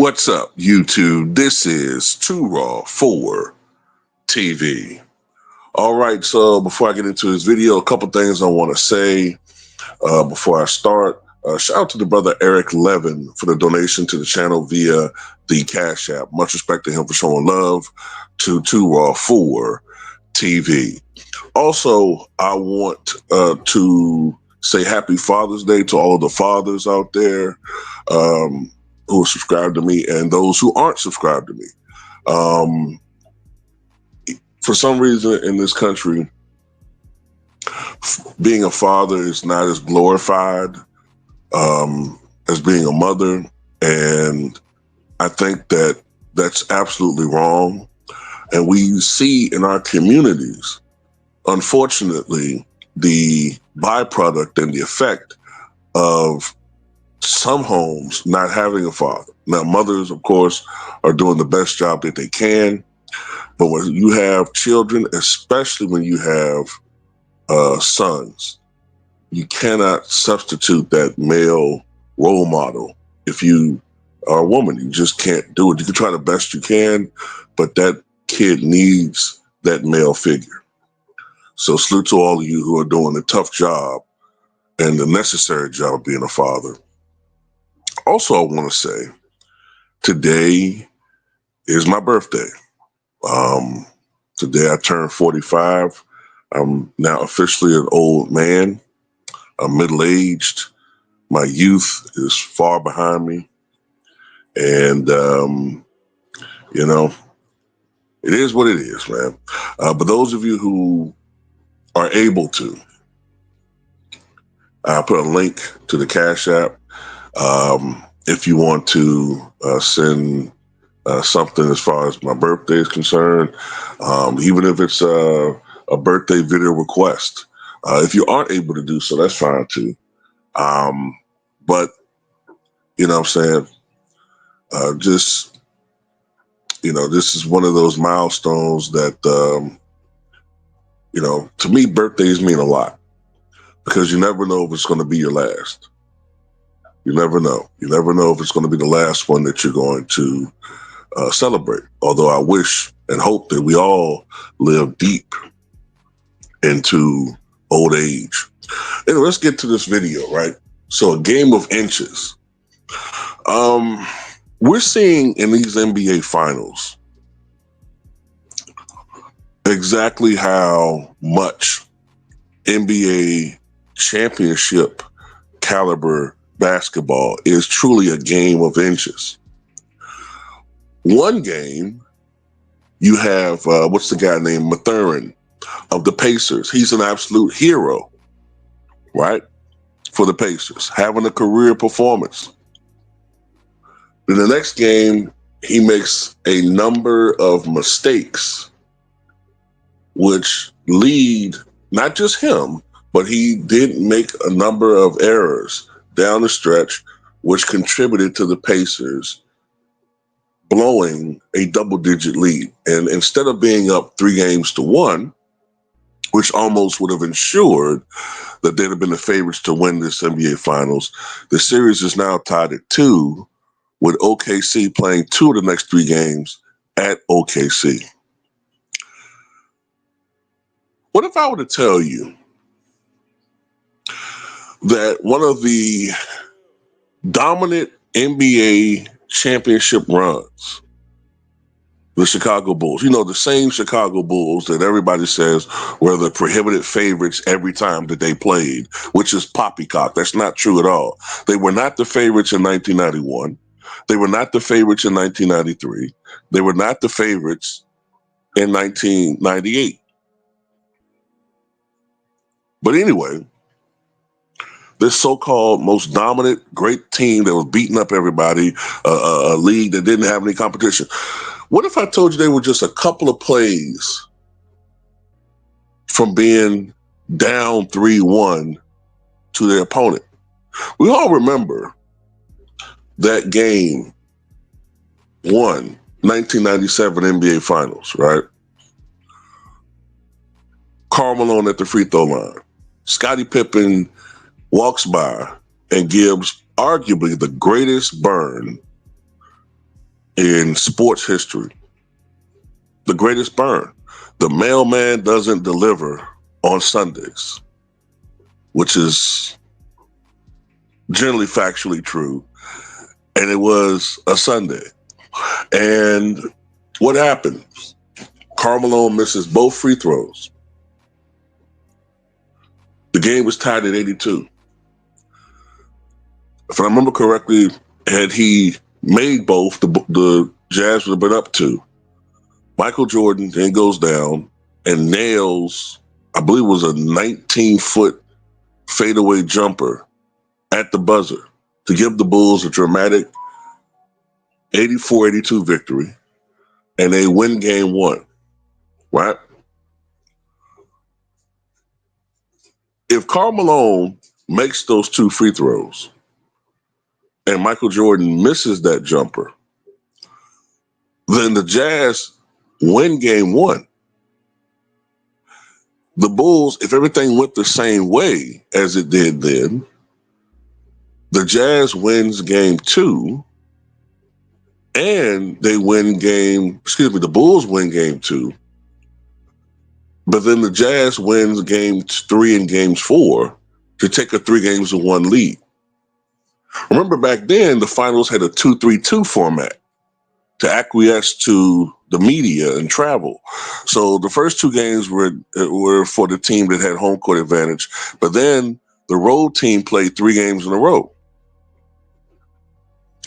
What's up, YouTube? This is Too Raw for TV. All right, so before I get into this video, a couple things I want to say before I start. Shout out to the brother Eric Levin for the donation to the channel via the Cash App. Much respect to him for showing love to Too Raw for TV. Also, I want to say happy Father's Day to all of the fathers out there who are subscribed to me and those who aren't subscribed to me. For some reason in this country, being a father is not as glorified as being a mother. And I think that that's absolutely wrong. And we see in our communities, unfortunately, the byproduct and the effect of some homes not having a father. Now, mothers, of course, are doing the best job that they can. But when you have children, especially when you have sons, you cannot substitute that male role model. If you are a woman, you just can't do it. You can try the best you can, but that kid needs that male figure. So salute to all of you who are doing the tough job and the necessary job of being a father. Also, I want to say today is my birthday. Today I turned 45. I'm now officially an old man. I'm middle-aged. My youth is far behind me. And, it is what it is, man. But those of you who are able to, I'll put a link to the Cash App. If you want to send something as far as my birthday is concerned, even if it's a birthday video request. If you aren't able to do so, that's fine too. But, you know what I'm saying? This is one of those milestones that, to me, birthdays mean a lot because you never know if it's going to be your last. You never know. You never know if it's going to be the last one that you're going to celebrate. Although I wish and hope that we all live deep into old age. Anyway, let's get to this video, right? So a game of inches. We're seeing in these NBA finals exactly how much NBA championship caliber basketball is truly a game of inches. One game, you have, what's the guy named Mathurin of the Pacers. He's an absolute hero, right? For the Pacers, having a career performance. In the next game, he makes a number of mistakes, which lead not just him, but he did make a number of errors down the stretch, which contributed to the Pacers blowing a double-digit lead. And instead of being up 3-1, which almost would have ensured that they'd have been the favorites to win this NBA Finals, the series is now tied at 2, with OKC playing 2 of the next 3 games at OKC. What if I were to tell you that one of the dominant NBA championship runs, the Chicago Bulls, the same Chicago Bulls that everybody says were the prohibited favorites every time that they played, which is poppycock. That's not true at all. They were not the favorites in 1991. They were not the favorites in 1993. They were not the favorites in 1998. But anyway, this so-called most dominant, great team that was beating up everybody, a league that didn't have any competition. What if I told you they were just a couple of plays from being down 3-1 to their opponent? We all remember that game 1, 1997 NBA Finals, right? Karl Malone at the free throw line. Scottie Pippen walks by and gives arguably the greatest burn in sports history. The greatest burn. The mailman doesn't deliver on Sundays, which is generally factually true. And it was a Sunday. And what happened? Karl Malone misses both free throws. The game was tied at 82. If I remember correctly, had he made both, the Jazz would have been up 2. Michael Jordan then goes down and nails, I believe it was a 19-foot fadeaway jumper at the buzzer to give the Bulls a dramatic 84-82 victory, and they win game 1, right? If Karl Malone makes those 2 free throws and Michael Jordan misses that jumper, then the Jazz win game 1. The Bulls, if everything went the same way as it did then, the Jazz wins game 2 and the Bulls win game 2, but then the Jazz wins game 3 and games 4 to take a 3-1 lead. Remember back then, the finals had a 2-3-2 format to acquiesce to the media and travel. So the first 2 games were for the team that had home court advantage, but then the road team played 3 games in a row.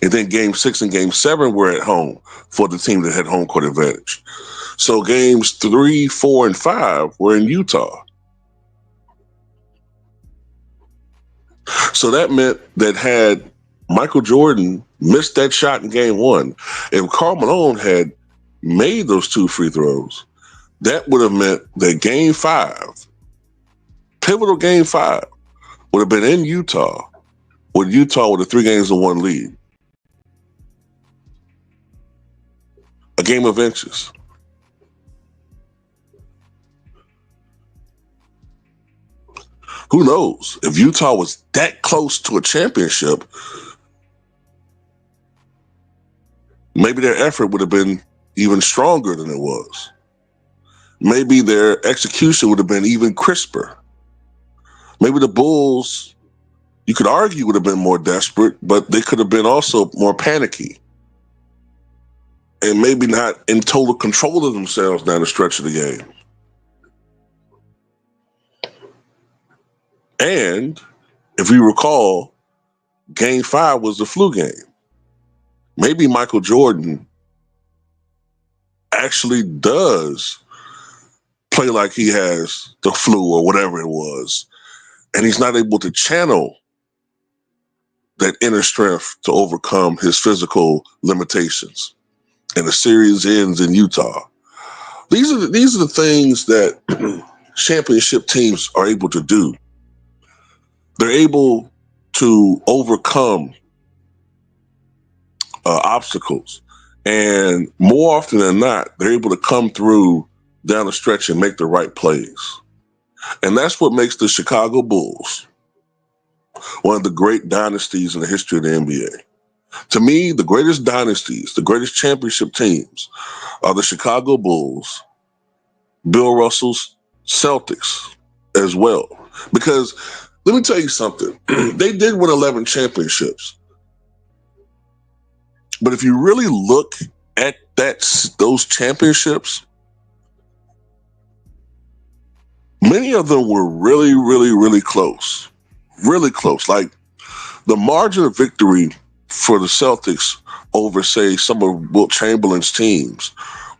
And then game 6 and game 7 were at home for the team that had home court advantage. So games 3, 4, and 5 were in Utah. So that meant that had Michael Jordan missed that shot in game 1, if Karl Malone had made those 2 free throws, that would have meant that game 5, pivotal game 5, would have been in Utah, with Utah with a 3-1 lead. A game of inches. Who knows? If Utah was that close to a championship, maybe their effort would have been even stronger than it was. Maybe their execution would have been even crisper. Maybe the Bulls, you could argue, would have been more desperate, but they could have been also more panicky. And maybe not in total control of themselves down the stretch of the game. And if we recall, game 5 was the flu game. Maybe Michael Jordan actually does play like he has the flu or whatever it was, and he's not able to channel that inner strength to overcome his physical limitations. And the series ends in Utah. These are the things that championship teams are able to do. They're able to overcome obstacles. And more often than not, they're able to come through down the stretch and make the right plays. And that's what makes the Chicago Bulls one of the great dynasties in the history of the NBA. To me, the greatest dynasties, the greatest championship teams are the Chicago Bulls, Bill Russell's Celtics as well. Because let me tell you something. They did win 11 championships. But if you really look at those championships, many of them were really, really, really close. Really close. Like the margin of victory for the Celtics over, say, some of Wilt Chamberlain's teams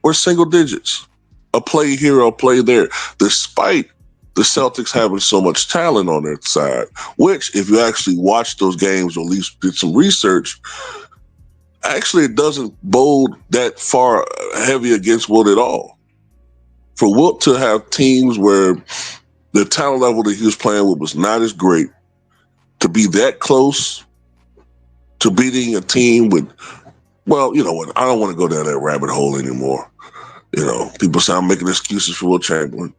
were single digits. A play here, a play there. Despite the Celtics having so much talent on their side, which, if you actually watch those games or at least did some research, actually it doesn't bode that far heavy against Wilt at all. For Wilt to have teams where the talent level that he was playing with was not as great, to be that close to beating a team with, well, you know what, I don't want to go down that rabbit hole anymore. You know, people say I'm making excuses for Wilt Chamberlain.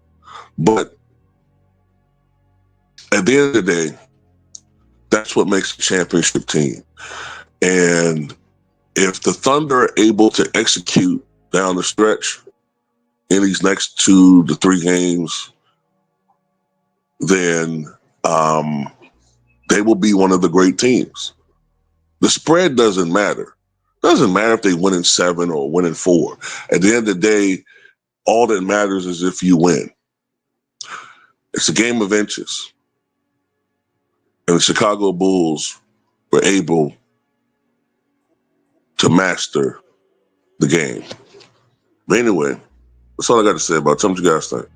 But at the end of the day, that's what makes a championship team. And if the Thunder are able to execute down the stretch in these next 2 to 3 games, then they will be one of the great teams. The spread doesn't matter. Doesn't matter if they win in 7 or win in 4. At the end of the day, all that matters is if you win. It's a game of inches. And the Chicago Bulls were able to master the game. But anyway, that's all I got to say about it. Tell me what you guys think.